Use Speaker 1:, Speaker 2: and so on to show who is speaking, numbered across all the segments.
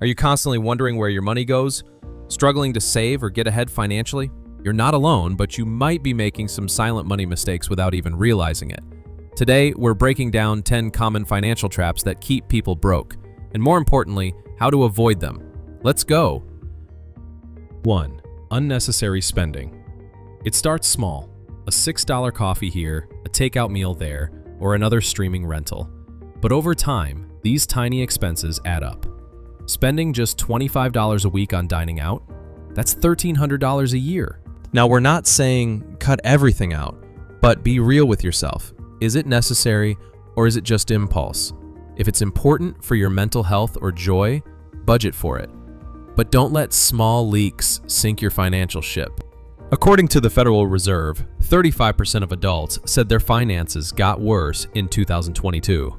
Speaker 1: Are you constantly wondering where your money goes? Struggling to save or get ahead financially? You're not alone, but you might be making some silent money mistakes without even realizing it. Today, we're breaking down 10 common financial traps that keep people broke, and more importantly, how to avoid them. Let's go! 1. Unnecessary spending. It starts small. A $6 coffee here, a takeout meal there, or another streaming rental. But over time, these tiny expenses add up. Spending just $25 a week on dining out? That's $1,300 a year. Now, we're not saying cut everything out, but be real with yourself. Is it necessary, or is it just impulse? If it's important for your mental health or joy, budget for it. But don't let small leaks sink your financial ship. According to the Federal Reserve, 35% of adults said their finances got worse in 2022,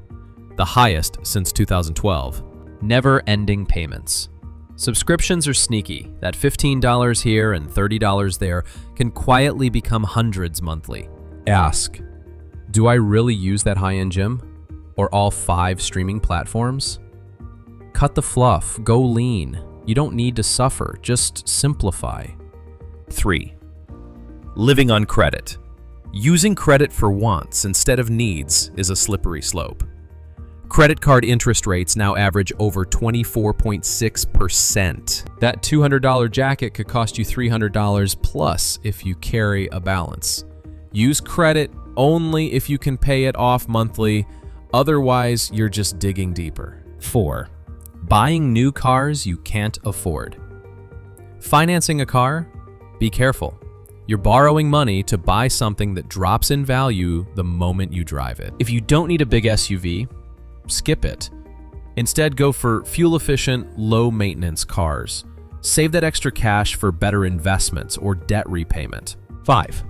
Speaker 1: the highest since 2012. Never-ending payments. Subscriptions are sneaky. That $15 here and $30 there can quietly become hundreds monthly. Ask, do I really use that high-end gym? Or all 5 streaming platforms? Cut the fluff, go lean. You don't need to suffer, just simplify. 3. Living on credit. Using credit for wants instead of needs is a slippery slope. Credit card interest rates now average over 24.6%. That $200 jacket could cost you $300 plus if you carry a balance. Use credit only if you can pay it off monthly, otherwise you're just digging deeper. 4. Buying new cars you can't afford. Financing a car? Be careful. You're borrowing money to buy something that drops in value the moment you drive it. If you don't need a big SUV, skip it. Instead, go for fuel-efficient, low-maintenance cars. Save that extra cash for better investments or debt repayment. 5.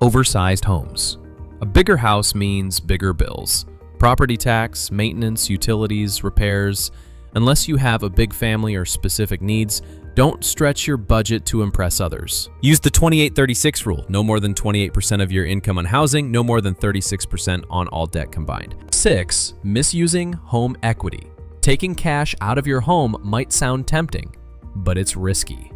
Speaker 1: Oversized homes. A bigger house means bigger bills. Property tax, maintenance, utilities, repairs. Unless you have a big family or specific needs, don't stretch your budget to impress others. Use the 28-36 rule. No more than 28% of your income on housing, no more than 36% on all debt combined. 6. Misusing home equity. Taking cash out of your home might sound tempting, but it's risky.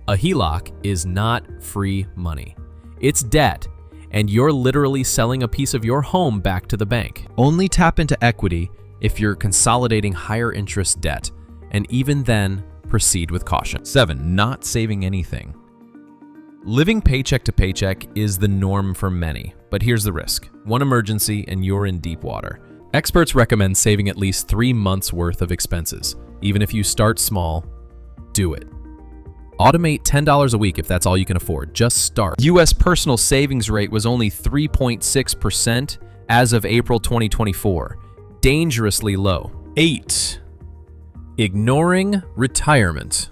Speaker 1: A HELOC is not free money. It's debt, and you're literally selling a piece of your home back to the bank. Only tap into equity if you're consolidating higher interest debt, and even then, proceed with caution. 7. Not saving anything. Living paycheck to paycheck is the norm for many, but here's the risk. One emergency and you're in deep water. Experts recommend saving at least 3 months' worth of expenses. Even if you start small, do it. Automate $10 a week if that's all you can afford. Just start. U.S. personal savings rate was only 3.6% as of April 2024. Dangerously low. 8. Ignoring retirement.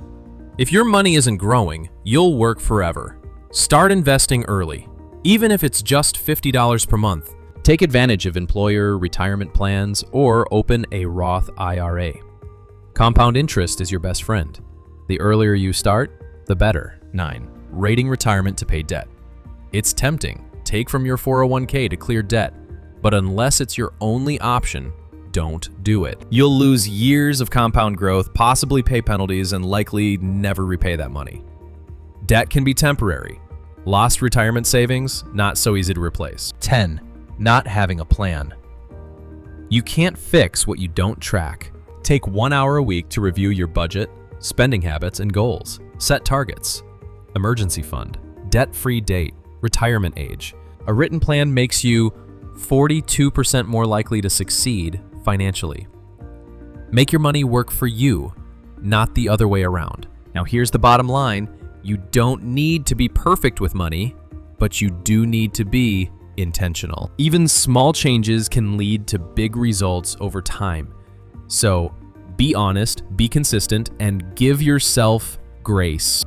Speaker 1: If your money isn't growing, you'll work forever. Start investing early, even if it's just $50 per month. Take advantage of employer retirement plans or open a Roth IRA. Compound interest is your best friend. The earlier you start, the better. 9. Rating retirement to pay debt. It's tempting. Take from your 401k to clear debt, but unless it's your only option, don't do it. You'll lose years of compound growth, possibly pay penalties, and likely never repay that money. Debt can be temporary. Lost retirement savings, not so easy to replace. 10. Not having a plan. You can't fix what you don't track. Take 1 hour a week to review your budget, spending habits, and goals. Set targets. Emergency fund, debt-free date, retirement age. A written plan makes you 42% more likely to succeed financially. Make your money work for you, not the other way around. Now here's the bottom line. You don't need to be perfect with money, but you do need to be intentional. Even small changes can lead to big results over time. So be honest, be consistent, and give yourself grace.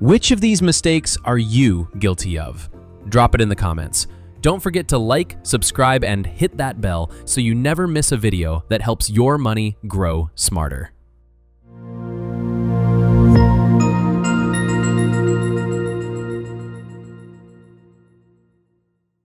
Speaker 1: Which of these mistakes are you guilty of? Drop it in the comments. Don't forget to like, subscribe, and hit that bell so you never miss a video that helps your money grow smarter.